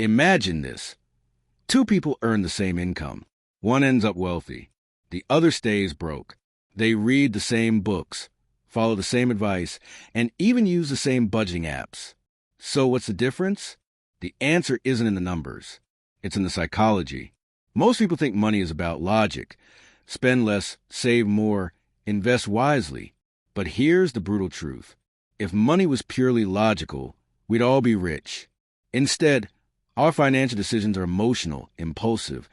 Imagine this. Two people earn the same income. One ends up wealthy. The other stays broke. They read the same books, follow the same advice, and even use the same budgeting apps. So what's the difference? The answer isn't in the numbers. It's in the psychology. Most people think money is about logic. Spend less, save more, invest wisely. But here's the brutal truth. If money was purely logical, we'd all be rich. Instead, our financial decisions are emotional, impulsive,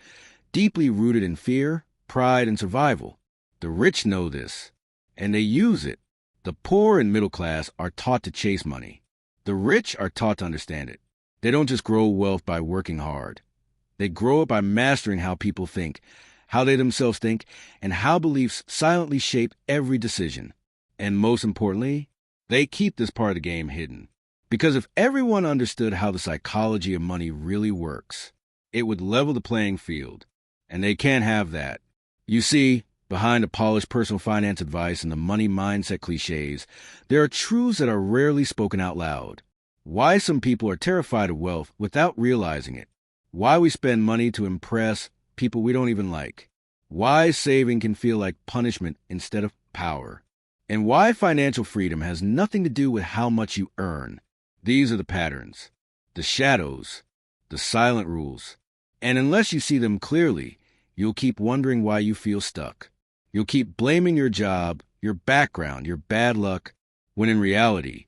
deeply rooted in fear, pride, and survival. The rich know this, and they use it. The poor and middle class are taught to chase money. The rich are taught to understand it. They don't just grow wealth by working hard. They grow it by mastering how people think, how they themselves think, and how beliefs silently shape every decision. And most importantly, they keep this part of the game hidden. Because if everyone understood how the psychology of money really works, it would level the playing field. And they can't have that. You see, behind the polished personal finance advice and the money mindset cliches, there are truths that are rarely spoken out loud. Why some people are terrified of wealth without realizing it. Why we spend money to impress people we don't even like. Why saving can feel like punishment instead of power. And why financial freedom has nothing to do with how much you earn. These are the patterns, the shadows, the silent rules. And unless you see them clearly, you'll keep wondering why you feel stuck. You'll keep blaming your job, your background, your bad luck, when in reality,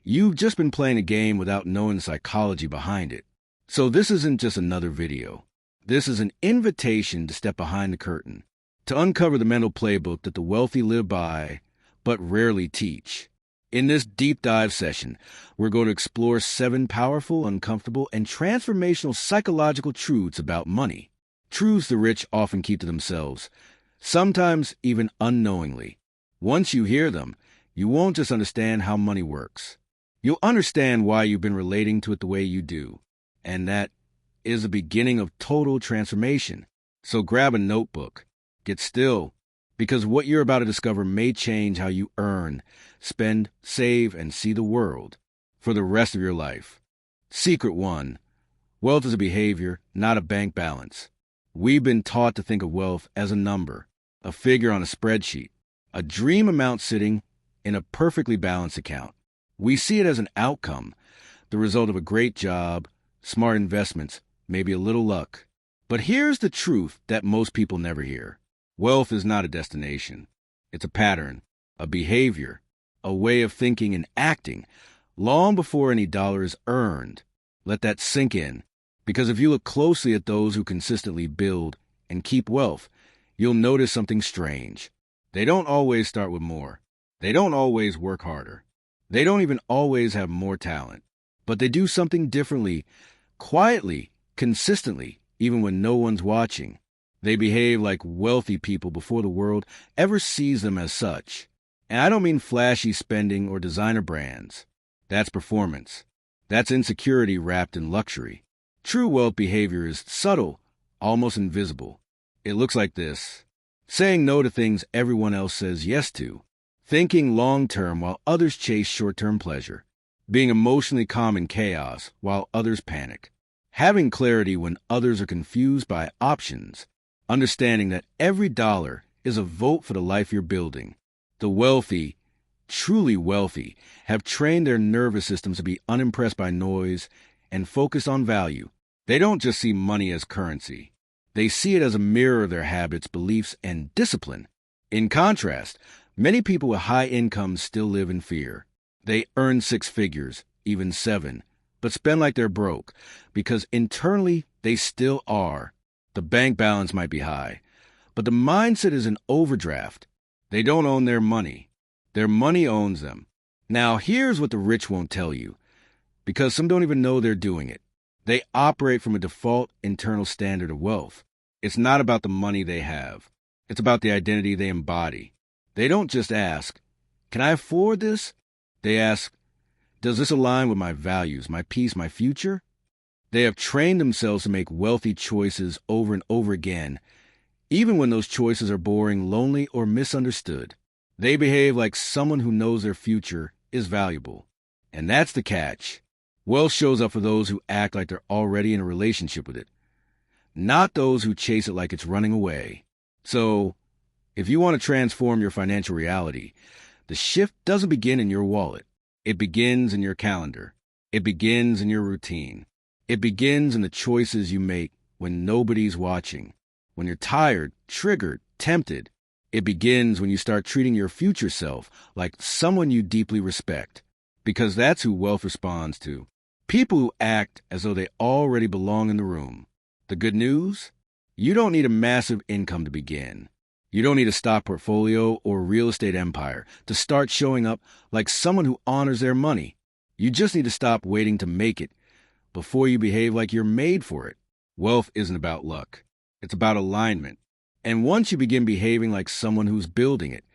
you've just been playing a game without knowing the psychology behind it. So this isn't just another video. This is an invitation to step behind the curtain, to uncover the mental playbook that the wealthy live by, but rarely teach. In this deep dive session, we're going to explore 7 powerful, uncomfortable, and transformational psychological truths about money. Truths the rich often keep to themselves, sometimes even unknowingly. Once you hear them, you won't just understand how money works. You'll understand why you've been relating to it the way you do. And that is the beginning of total transformation. So grab a notebook, get still, because what you're about to discover may change how you earn, spend, save, and see the world for the rest of your life. Secret 1. Wealth is a behavior, not a bank balance. We've been taught to think of wealth as a number, a figure on a spreadsheet, a dream amount sitting in a perfectly balanced account. We see it as an outcome, the result of a great job, smart investments, maybe a little luck. But here's the truth that most people never hear. Wealth is not a destination. It's a pattern, a behavior, a way of thinking and acting, long before any dollar is earned. Let that sink in, because if you look closely at those who consistently build and keep wealth, you'll notice something strange. They don't always start with more. They don't always work harder. They don't even always have more talent. But they do something differently, quietly, consistently, even when no one's watching. They behave like wealthy people before the world ever sees them as such. And I don't mean flashy spending or designer brands. That's performance. That's insecurity wrapped in luxury. True wealth behavior is subtle, almost invisible. It looks like this. Saying no to things everyone else says yes to. Thinking long-term while others chase short-term pleasure. Being emotionally calm in chaos while others panic. Having clarity when others are confused by options. Understanding that every dollar is a vote for the life you're building. The wealthy, truly wealthy, have trained their nervous systems to be unimpressed by noise and focused on value. They don't just see money as currency. They see it as a mirror of their habits, beliefs, and discipline. In contrast, many people with high incomes still live in fear. They earn 6 figures, even 7, but spend like they're broke, because internally they still are. The bank balance might be high, but the mindset is in overdraft. They don't own their money. Their money owns them. Now, here's what the rich won't tell you, because some don't even know they're doing it. They operate from a default internal standard of wealth. It's not about the money they have. It's about the identity they embody. They don't just ask, "Can I afford this?" They ask, "Does this align with my values, my peace, my future?" They have trained themselves to make wealthy choices over and over again, even when those choices are boring, lonely, or misunderstood. They behave like someone who knows their future is valuable. And that's the catch. Wealth shows up for those who act like they're already in a relationship with it, not those who chase it like it's running away. So, if you want to transform your financial reality, the shift doesn't begin in your wallet. It begins in your calendar. It begins in your routine. It begins in the choices you make when nobody's watching. When you're tired, triggered, tempted, it begins when you start treating your future self like someone you deeply respect, because that's who wealth responds to. People who act as though they already belong in the room. The good news? You don't need a massive income to begin. You don't need a stock portfolio or real estate empire to start showing up like someone who honors their money. You just need to stop waiting to make it before you behave like you're made for it. Wealth isn't about luck. It's about alignment. And once you begin behaving like someone who's building it,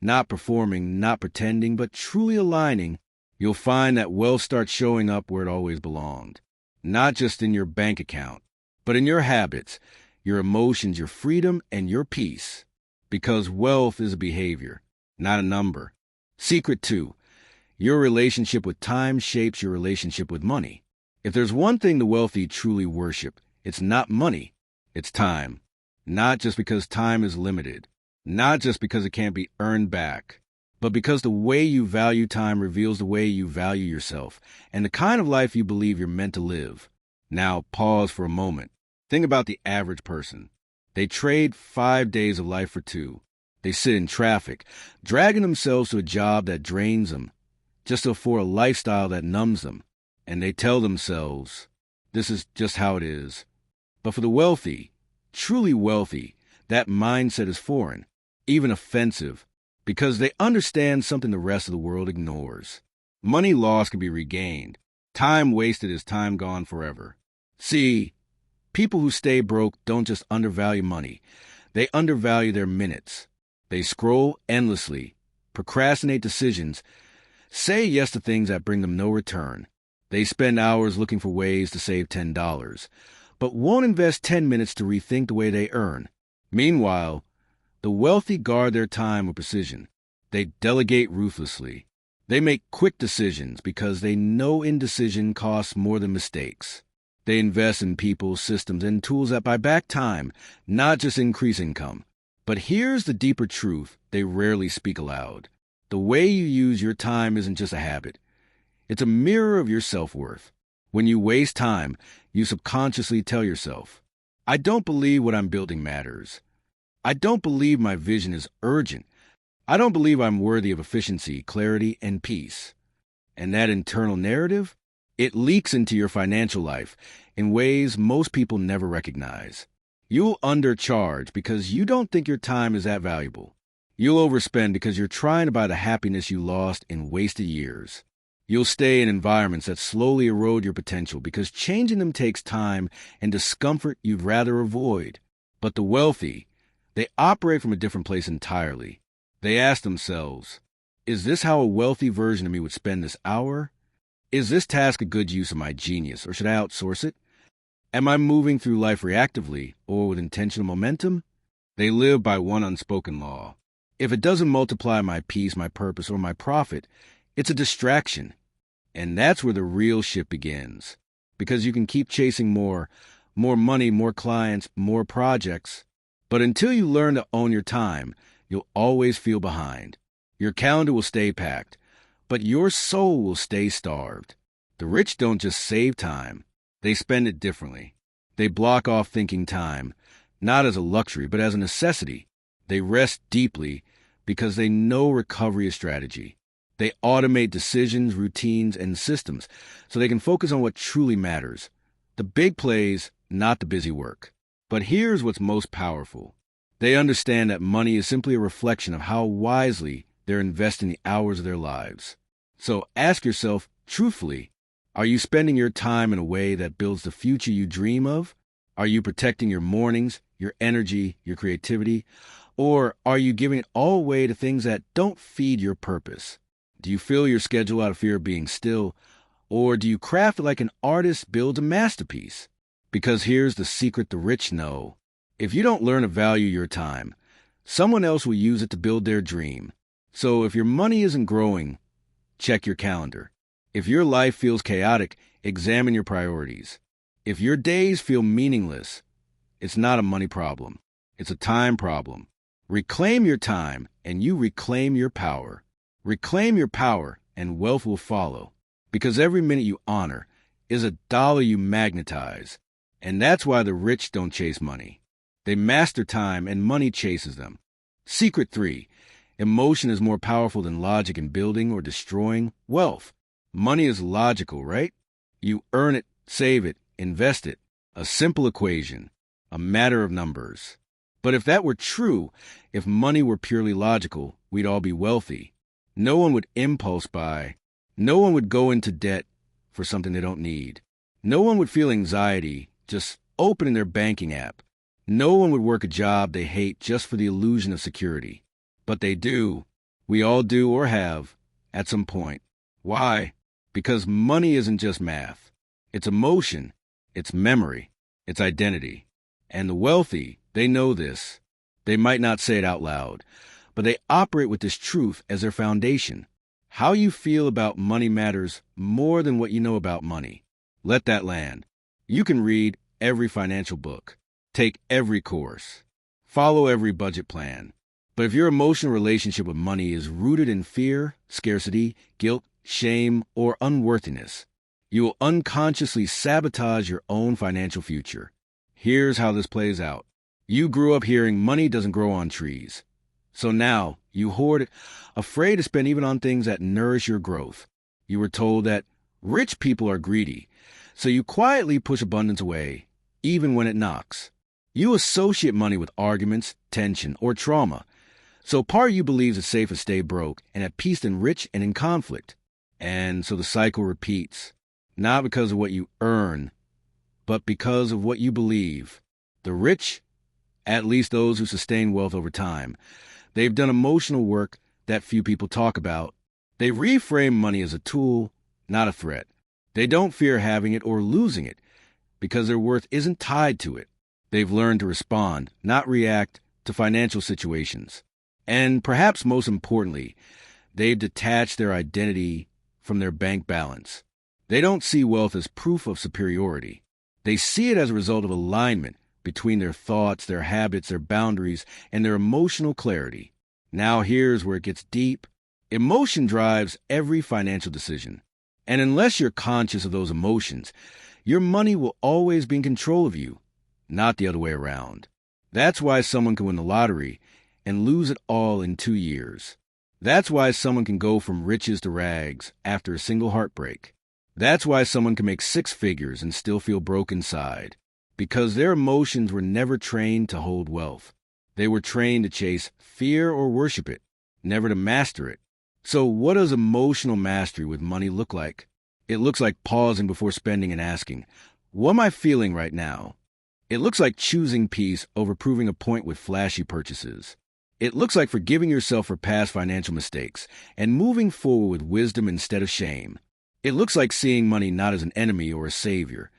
not performing, not pretending, but truly aligning, you'll find that wealth starts showing up where it always belonged. Not just in your bank account, but in your habits, your emotions, your freedom, and your peace. Because wealth is a behavior, not a number. Secret 2. Your relationship with time shapes your relationship with money. If there's one thing the wealthy truly worship, it's not money, it's time. Not just because time is limited, not just because it can't be earned back, but because the way you value time reveals the way you value yourself and the kind of life you believe you're meant to live. Now, pause for a moment. Think about the average person. They trade 5 days of life for 2. They sit in traffic, dragging themselves to a job that drains them, just to afford a lifestyle that numbs them. And they tell themselves, this is just how it is. But for the wealthy, truly wealthy, that mindset is foreign, even offensive, because they understand something the rest of the world ignores. Money lost can be regained. Time wasted is time gone forever. See, people who stay broke don't just undervalue money. They undervalue their minutes. They scroll endlessly, procrastinate decisions, say yes to things that bring them no return. They spend hours looking for ways to save $10, but won't invest 10 minutes to rethink the way they earn. Meanwhile, the wealthy guard their time with precision. They delegate ruthlessly. They make quick decisions because they know indecision costs more than mistakes. They invest in people, systems, and tools that buy back time, not just increase income. But here's the deeper truth they rarely speak aloud. The way you use your time isn't just a habit. It's a mirror of your self-worth. When you waste time, you subconsciously tell yourself, I don't believe what I'm building matters. I don't believe my vision is urgent. I don't believe I'm worthy of efficiency, clarity, and peace. And that internal narrative, it leaks into your financial life in ways most people never recognize. You'll undercharge because you don't think your time is that valuable. You'll overspend because you're trying to buy the happiness you lost in wasted years. You'll stay in environments that slowly erode your potential because changing them takes time and discomfort you'd rather avoid. But the wealthy, they operate from a different place entirely. They ask themselves, is this how a wealthy version of me would spend this hour? Is this task a good use of my genius, or should I outsource it? Am I moving through life reactively or with intentional momentum? They live by one unspoken law. If it doesn't multiply my peace, my purpose, or my profit, it's a distraction. And that's where the real shift begins. Because you can keep chasing more money, more clients, more projects. But until you learn to own your time, you'll always feel behind. Your calendar will stay packed, but your soul will stay starved. The rich don't just save time. They spend it differently. They block off thinking time, not as a luxury, but as a necessity. They rest deeply because they know recovery is strategy. They automate decisions, routines, and systems so they can focus on what truly matters. The big plays, not the busy work. But here's what's most powerful. They understand that money is simply a reflection of how wisely they're investing the hours of their lives. So ask yourself truthfully, are you spending your time in a way that builds the future you dream of? Are you protecting your mornings, your energy, your creativity? Or are you giving it all away to things that don't feed your purpose? Do you fill your schedule out of fear of being still? Or do you craft it like an artist builds a masterpiece? Because here's the secret the rich know. If you don't learn to value your time, someone else will use it to build their dream. So if your money isn't growing, check your calendar. If your life feels chaotic, examine your priorities. If your days feel meaningless, it's not a money problem. It's a time problem. Reclaim your time, and you reclaim your power. Reclaim your power, and wealth will follow. Because every minute you honor is a dollar you magnetize. And that's why the rich don't chase money. They master time, and money chases them. Secret 3. Emotion is more powerful than logic in building or destroying wealth. Money is logical, right? You earn it, save it, invest it. A simple equation, a matter of numbers. But if that were true, if money were purely logical, we'd all be wealthy. No one would impulse buy. No one would go into debt for something they don't need. No one would feel anxiety just opening their banking app. No one would work a job they hate just for the illusion of security. But they do. We all do or have at some point. Why? Because money isn't just math. It's emotion. It's memory. It's identity. And the wealthy, they know this. They might not say it out loud, but they operate with this truth as their foundation. How you feel about money matters more than what you know about money. Let that land. You can read every financial book, take every course, follow every budget plan. But if your emotional relationship with money is rooted in fear, scarcity, guilt, shame, or unworthiness, you will unconsciously sabotage your own financial future. Here's how this plays out. You grew up hearing money doesn't grow on trees. So now you hoard it, afraid to spend even on things that nourish your growth. You were told that rich people are greedy, so you quietly push abundance away, even when it knocks. You associate money with arguments, tension, or trauma. So part of you believes it's safe to stay broke and at peace than rich and in conflict. And so the cycle repeats, not because of what you earn, but because of what you believe. The rich, at least those who sustain wealth over time, they've done emotional work that few people talk about. They reframe money as a tool, not a threat. They don't fear having it or losing it because their worth isn't tied to it. They've learned to respond, not react, to financial situations. And perhaps most importantly, they've detached their identity from their bank balance. They don't see wealth as proof of superiority. They see it as a result of alignment between their thoughts, their habits, their boundaries, and their emotional clarity. Now here's where it gets deep. Emotion drives every financial decision. And unless you're conscious of those emotions, your money will always be in control of you, not the other way around. That's why someone can win the lottery and lose it all in 2 years. That's why someone can go from riches to rags after a single heartbreak. That's why someone can make 6 figures and still feel broke inside. Because their emotions were never trained to hold wealth. They were trained to chase fear or worship it, never to master it. So what does emotional mastery with money look like? It looks like pausing before spending and asking, what am I feeling right now? It looks like choosing peace over proving a point with flashy purchases. It looks like forgiving yourself for past financial mistakes and moving forward with wisdom instead of shame. It looks like seeing money not as an enemy or a savior,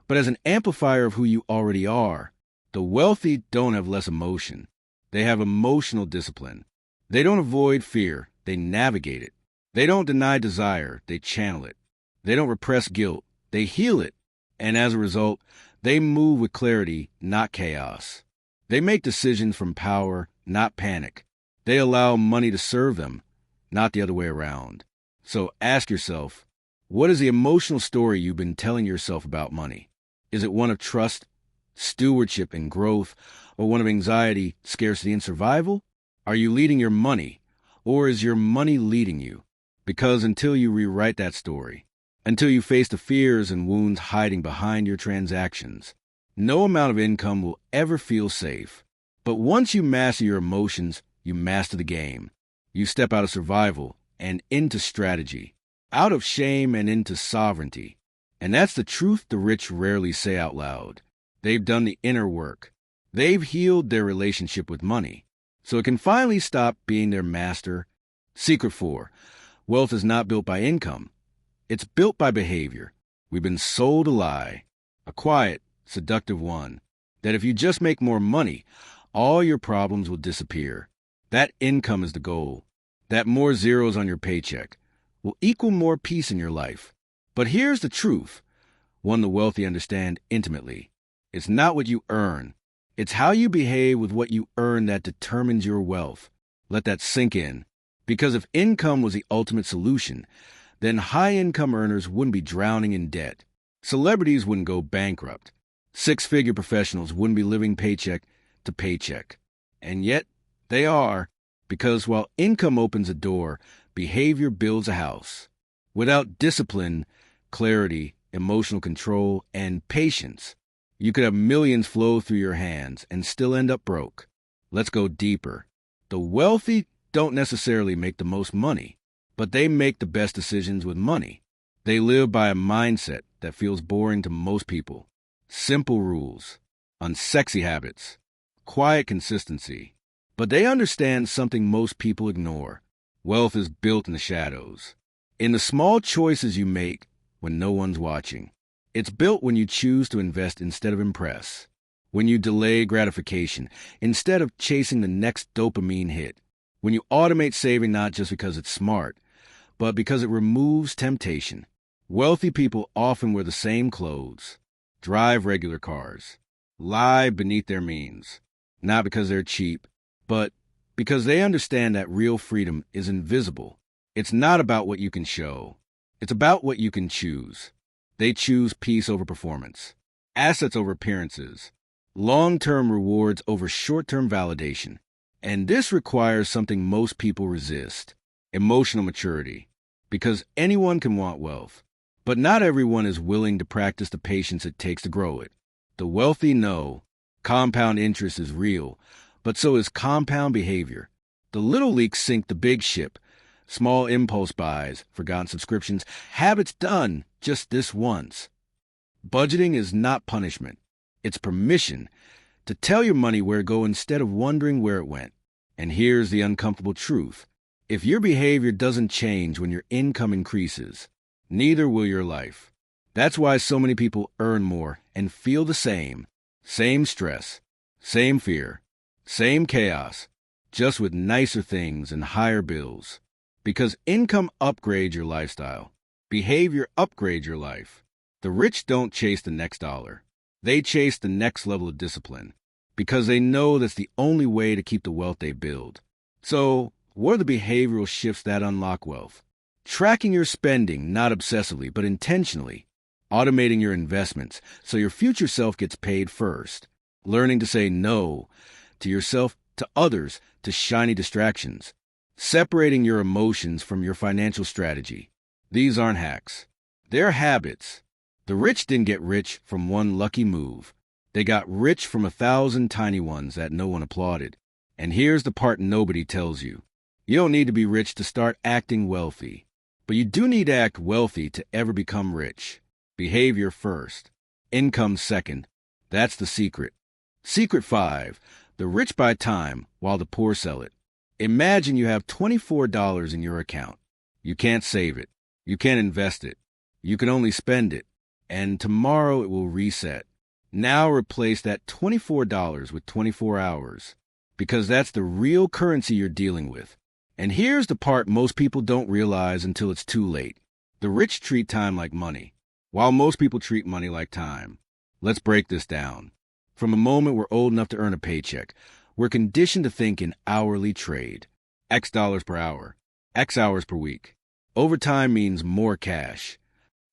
but as an amplifier of who you already are. The wealthy don't have less emotion. They have emotional discipline. They don't avoid fear. They navigate it. They don't deny desire. They channel it. They don't repress guilt. They heal it. And as a result, they move with clarity, not chaos. They make decisions from power, not panic. They allow money to serve them, not the other way around. So ask yourself, what is the emotional story you've been telling yourself about money? Is it one of trust, stewardship, and growth, or one of anxiety, scarcity, and survival? Are you leading your money, or is your money leading you? Because until you rewrite that story, until you face the fears and wounds hiding behind your transactions, no amount of income will ever feel safe. But once you master your emotions, you master the game. You step out of survival and into strategy, out of shame and into sovereignty. And that's the truth the rich rarely say out loud. They've done the inner work. They've healed their relationship with money, so it can finally stop being their master. Secret 4. Wealth is not built by income. It's built by behavior. We've been sold a lie, a quiet, seductive one, that if you just make more money, all your problems will disappear. That income is the goal. That more zeros on your paycheck will equal more peace in your life. But here's the truth. one the wealthy understand intimately. It's not what you earn. It's how you behave with what you earn that determines your wealth. Let that sink in. Because if income was the ultimate solution, then high-income earners wouldn't be drowning in debt. Celebrities wouldn't go bankrupt. Six-figure professionals wouldn't be living paycheck to paycheck. And yet, they are, because while income opens a door, behavior builds a house. Without discipline, clarity, emotional control, and patience, you could have millions flow through your hands and still end up broke. Let's go deeper. The wealthy don't necessarily make the most money, but they make the best decisions with money. They live by a mindset that feels boring to most people. Simple rules, unsexy habits, quiet consistency. But they understand something most people ignore. Wealth is built in the shadows, in the small choices you make when no one's watching. It's built when you choose to invest instead of impress, when you delay gratification instead of chasing the next dopamine hit, when you automate saving not just because it's smart, but because it removes temptation. Wealthy people often wear the same clothes, drive regular cars, lie beneath their means, not because they're cheap, but because they understand that real freedom is invisible. It's not about what you can show. It's about what you can choose. They choose peace over performance, assets over appearances, long-term rewards over short-term validation. And this requires something most people resist: emotional maturity. Because anyone can want wealth, but not everyone is willing to practice the patience it takes to grow it. The wealthy know compound interest is real, but so is compound behavior. The little leaks sink the big ship. Small impulse buys, forgotten subscriptions, habits done just this once. Budgeting is not punishment. It's permission to tell your money where to go instead of wondering where it went. And here's the uncomfortable truth. If your behavior doesn't change when your income increases, neither will your life. That's why so many people earn more and feel the same. Same stress, same fear, same chaos, just with nicer things and higher bills. Because income upgrades your lifestyle. Behavior upgrades your life. The rich don't chase the next dollar. They chase the next level of discipline, because they know that's the only way to keep the wealth they build. So, what are the behavioral shifts that unlock wealth? Tracking your spending, not obsessively, but intentionally. Automating your investments so your future self gets paid first. Learning to say no to yourself, to others, to shiny distractions. Separating your emotions from your financial strategy. These aren't hacks. They're habits. The rich didn't get rich from one lucky move. They got rich from 1,000 tiny ones that no one applauded. And here's the part nobody tells you. You don't need to be rich to start acting wealthy. But you do need to act wealthy to ever become rich. Behavior first. Income second. That's the secret. Secret 5. The rich buy time while the poor sell it. Imagine you have $24 in your account. You can't save it. You can't invest it. You can only spend it. And tomorrow it will reset. Now replace that $24 with 24 hours. Because that's the real currency you're dealing with. And here's the part most people don't realize until it's too late. The rich treat time like money, while most people treat money like time. Let's break this down. From the moment we're old enough to earn a paycheck, we're conditioned to think in hourly trade. X dollars per hour, X hours per week. Overtime means more cash.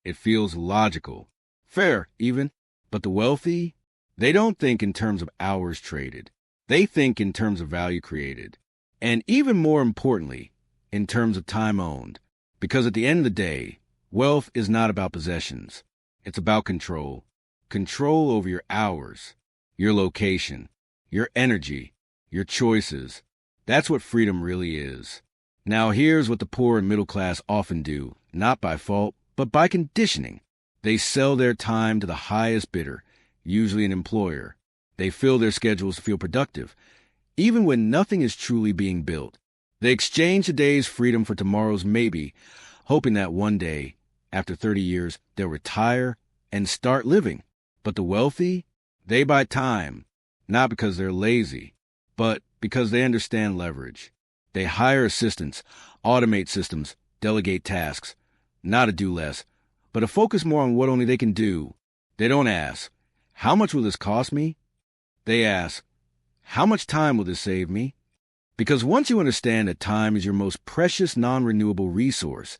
It feels logical, fair even. But the wealthy, they don't think in terms of hours traded. They think in terms of value created. And even more importantly, in terms of time owned. Because at the end of the day, wealth is not about possessions. It's about control. Control over your hours, your location, your energy, your choices. That's what freedom really is. Now here's what the poor and middle class often do, not by fault, but by conditioning. They sell their time to the highest bidder, usually an employer. They fill their schedules to feel productive, even when nothing is truly being built. They exchange today's freedom for tomorrow's maybe, hoping that one day, after 30 years, they'll retire and start living. But the wealthy, they buy time, not because they're lazy, but because they understand leverage. They hire assistants, automate systems, delegate tasks, not to do less, but to focus more on what only they can do. They don't ask, how much will this cost me? They ask, how much time will this save me? Because once you understand that time is your most precious non-renewable resource,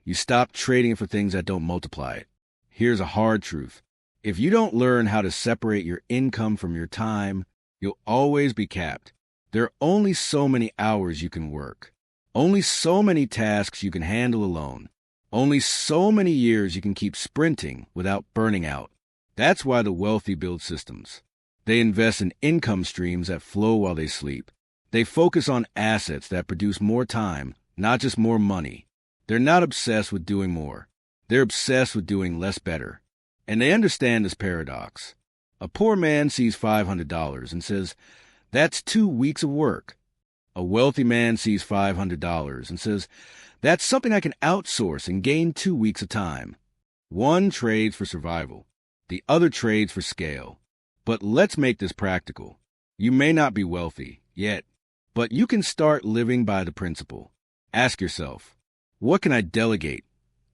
you stop trading it for things that don't multiply it. Here's a hard truth. If you don't learn how to separate your income from your time, you'll always be capped. There are only so many hours you can work. Only so many tasks you can handle alone. Only so many years you can keep sprinting without burning out. That's why the wealthy build systems. They invest in income streams that flow while they sleep. They focus on assets that produce more time, not just more money. They're not obsessed with doing more. They're obsessed with doing less better. And they understand this paradox. A poor man sees $500 and says, that's 2 weeks of work. A wealthy man sees $500 and says, that's something I can outsource and gain 2 weeks of time. One trades for survival. The other trades for scale. But let's make this practical. You may not be wealthy yet, but you can start living by the principle. Ask yourself, what can I delegate,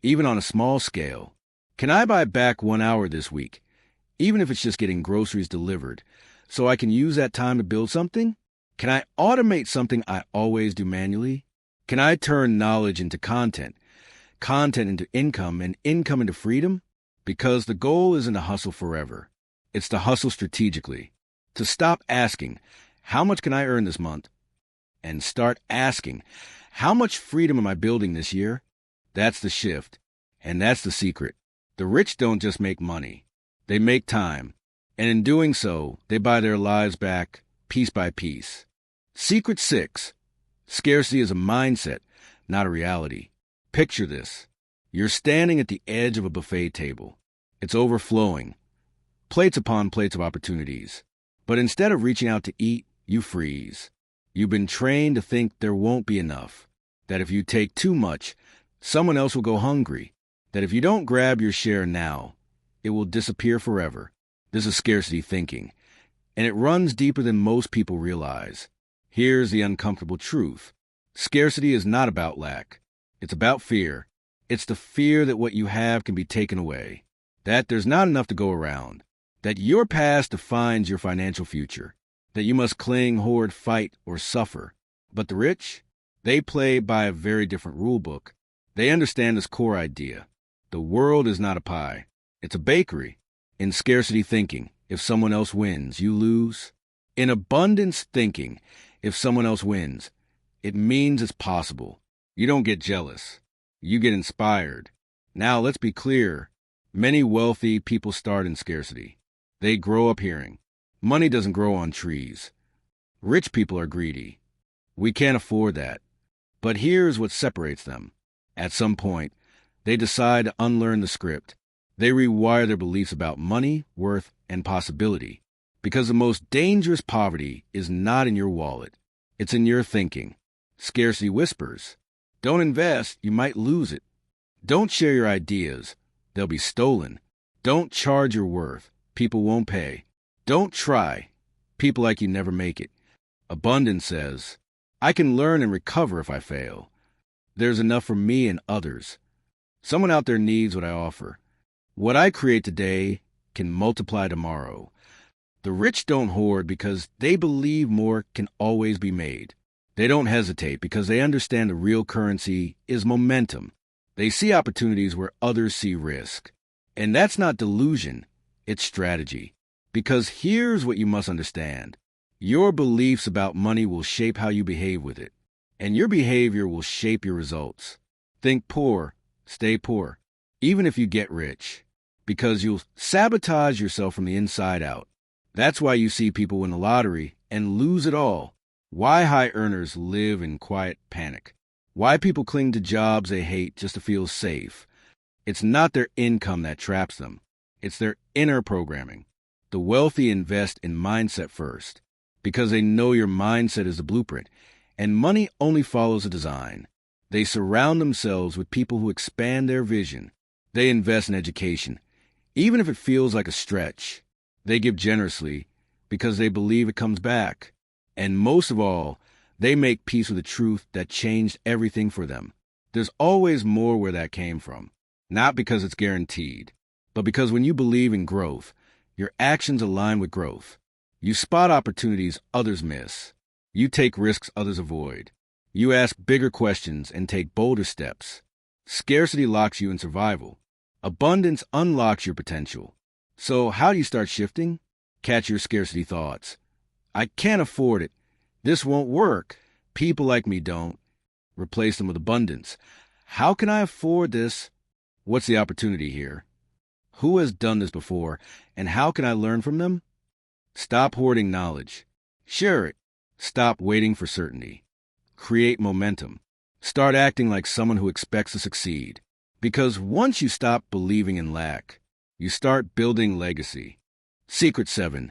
even on a small scale? Can I buy back 1 hour this week, even if it's just getting groceries delivered, so I can use that time to build something? Can I automate something I always do manually? Can I turn knowledge into content into income, and income into freedom? Because the goal isn't to hustle forever. It's to hustle strategically. To stop asking, how much can I earn this month? And start asking, how much freedom am I building this year? That's the shift. And that's the secret. The rich don't just make money. They make time. And in doing so, they buy their lives back piece by piece. Secret 6. Scarcity is a mindset, not a reality. Picture this. You're standing at the edge of a buffet table. It's overflowing. Plates upon plates of opportunities. But instead of reaching out to eat, you freeze. You've been trained to think there won't be enough. That if you take too much, someone else will go hungry. That if you don't grab your share now, it will disappear forever. This is scarcity thinking, and it runs deeper than most people realize. Here's the uncomfortable truth. Scarcity is not about lack. It's about fear. It's the fear that what you have can be taken away. That there's not enough to go around. That your past defines your financial future. That you must cling, hoard, fight, or suffer. But the rich? They play by a very different rule book. They understand this core idea. The world is not a pie. It's a bakery. In scarcity thinking, if someone else wins, you lose. In abundance thinking, if someone else wins, it means it's possible. You don't get jealous. You get inspired. Now, let's be clear. Many wealthy people start in scarcity. They grow up hearing, money doesn't grow on trees. Rich people are greedy. We can't afford that. But here's what separates them. At some point, they decide to unlearn the script. They rewire their beliefs about money, worth, and possibility. Because the most dangerous poverty is not in your wallet. It's in your thinking. Scarcity whispers. Don't invest, you might lose it. Don't share your ideas. They'll be stolen. Don't charge your worth. People won't pay. Don't try. People like you never make it. Abundance says, I can learn and recover if I fail. There's enough for me and others. Someone out there needs what I offer. What I create today can multiply tomorrow. The rich don't hoard because they believe more can always be made. They don't hesitate because they understand the real currency is momentum. They see opportunities where others see risk. And that's not delusion, it's strategy. Because here's what you must understand. Your beliefs about money will shape how you behave with it. And your behavior will shape your results. Think poor, stay poor, even if you get rich. Because you'll sabotage yourself from the inside out. That's why you see people win the lottery and lose it all. Why high earners live in quiet panic. Why people cling to jobs they hate just to feel safe. It's not their income that traps them. It's their inner programming. The wealthy invest in mindset first because they know your mindset is the blueprint, and money only follows the design. They surround themselves with people who expand their vision. They invest in education, even if it feels like a stretch. They give generously because they believe it comes back. And most of all, they make peace with the truth that changed everything for them. There's always more where that came from, not because it's guaranteed, but because when you believe in growth, your actions align with growth. You spot opportunities others miss. You take risks others avoid. You ask bigger questions and take bolder steps. Scarcity locks you in survival. Abundance unlocks your potential. So how do you start shifting? Catch your scarcity thoughts. I can't afford it. This won't work. People like me don't. Replace them with abundance. How can I afford this? What's the opportunity here? Who has done this before, and how can I learn from them? Stop hoarding knowledge. Share it. Stop waiting for certainty. Create momentum. Start acting like someone who expects to succeed. Because once you stop believing in lack, you start building legacy. Secret 7.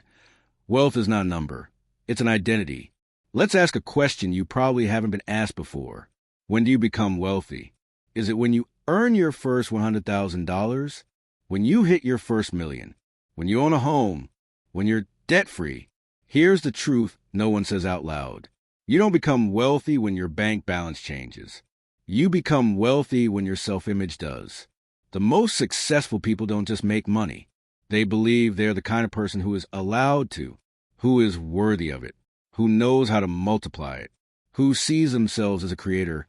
Wealth is not a number. It's an identity. Let's ask a question you probably haven't been asked before. When do you become wealthy? Is it when you earn your first $100,000? When you hit your first million? When you own a home? When you're debt-free? Here's the truth no one says out loud. You don't become wealthy when your bank balance changes. You become wealthy when your self-image does. The most successful people don't just make money. They believe they're the kind of person who is allowed to, who is worthy of it, who knows how to multiply it, who sees themselves as a creator,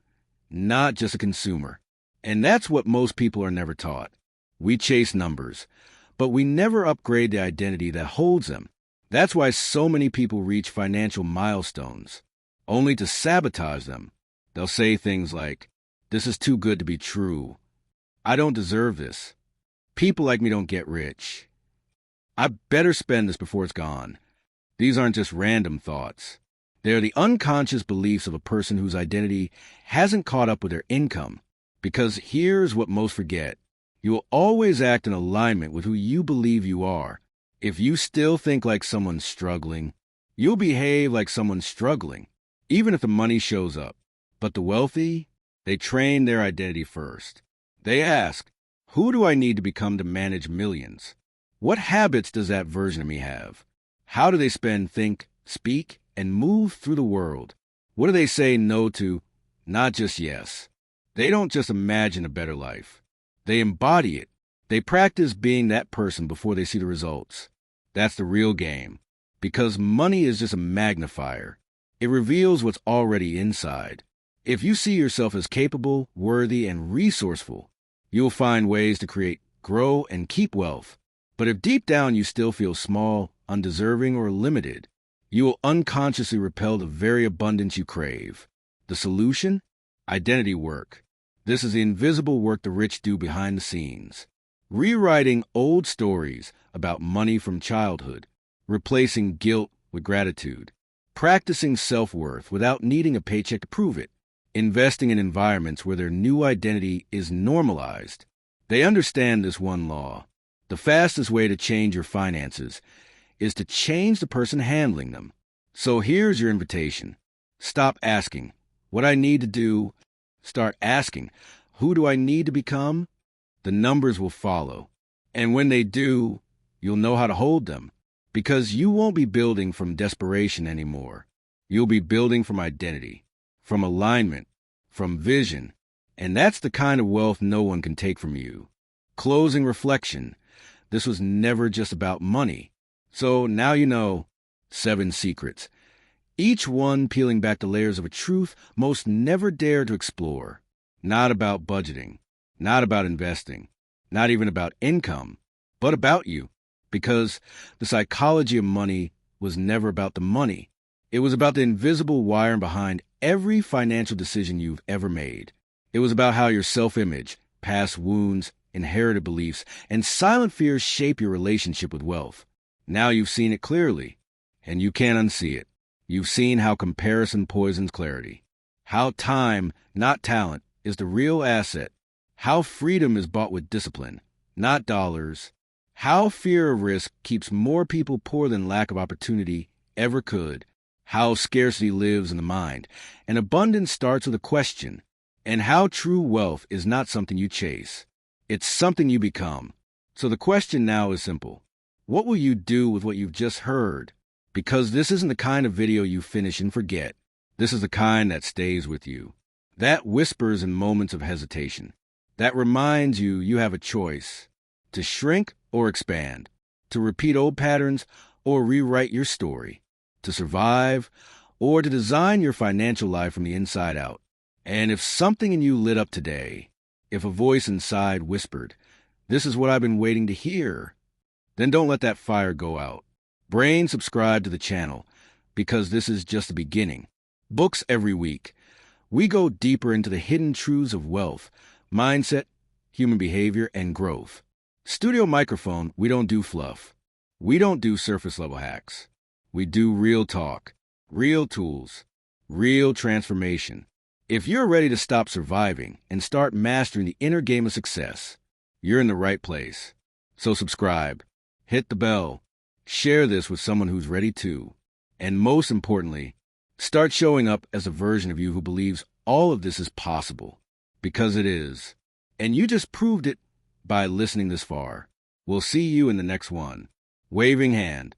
not just a consumer. And that's what most people are never taught. We chase numbers, but we never upgrade the identity that holds them. That's why so many people reach financial milestones, only to sabotage them. They'll say things like, "This is too good to be true. I don't deserve this. People like me don't get rich. I better spend this before it's gone." These aren't just random thoughts. They're the unconscious beliefs of a person whose identity hasn't caught up with their income. Because here's what most forget. You will always act in alignment with who you believe you are. If you still think like someone's struggling, you'll behave like someone's struggling, even if the money shows up. But the wealthy, they train their identity first. They ask, who do I need to become to manage millions? What habits does that version of me have? How do they spend, think, speak, and move through the world? What do they say no to, not just yes? They don't just imagine a better life. They embody it. They practice being that person before they see the results. That's the real game. Because money is just a magnifier. It reveals what's already inside. If you see yourself as capable, worthy, and resourceful, you'll find ways to create, grow, and keep wealth. But if deep down you still feel small, undeserving, or limited, you will unconsciously repel the very abundance you crave. The solution? Identity work. This is the invisible work the rich do behind the scenes. Rewriting old stories about money from childhood, replacing guilt with gratitude, practicing self-worth without needing a paycheck to prove it, investing in environments where their new identity is normalized. They understand this one law. The fastest way to change your finances is to change the person handling them. So here's your invitation. Stop asking, what I need to do. Start asking, who do I need to become? The numbers will follow. And when they do, you'll know how to hold them. Because you won't be building from desperation anymore. You'll be building from identity, from alignment, from vision. And that's the kind of wealth no one can take from you. Closing reflection. This was never just about money. So now you know 7 secrets. Each one peeling back the layers of a truth most never dare to explore. Not about budgeting, not about investing, not even about income, but about you. Because the psychology of money was never about the money. It was about the invisible wiring behind every financial decision you've ever made. It was about how your self-image, past wounds, inherited beliefs, and silent fears shape your relationship with wealth. Now you've seen it clearly, and you can't unsee it. You've seen how comparison poisons clarity, how time, not talent, is the real asset, how freedom is bought with discipline, not dollars, how fear of risk keeps more people poor than lack of opportunity ever could, how scarcity lives in the mind, and abundance starts with a question, and how true wealth is not something you chase. It's something you become. So the question now is simple. What will you do with what you've just heard? Because this isn't the kind of video you finish and forget. This is the kind that stays with you. That whispers in moments of hesitation. That reminds you you have a choice. to shrink or expand, to repeat old patterns or rewrite your story, to survive or to design your financial life from the inside out. And if something in you lit up today, if a voice inside whispered, "This is what I've been waiting to hear," then don't let that fire go out. Brain, subscribe to the channel, because this is just the beginning. Books every week. We go deeper into the hidden truths of wealth, mindset, human behavior, and growth. Studio Microphone, we don't do fluff. We don't do surface-level hacks. We do real talk, real tools, real transformation. If you're ready to stop surviving and start mastering the inner game of success, you're in the right place. So subscribe, hit the bell, share this with someone who's ready too. And most importantly, start showing up as a version of you who believes all of this is possible, because it is. And you just proved it by listening this far. We'll see you in the next one. Waving hand.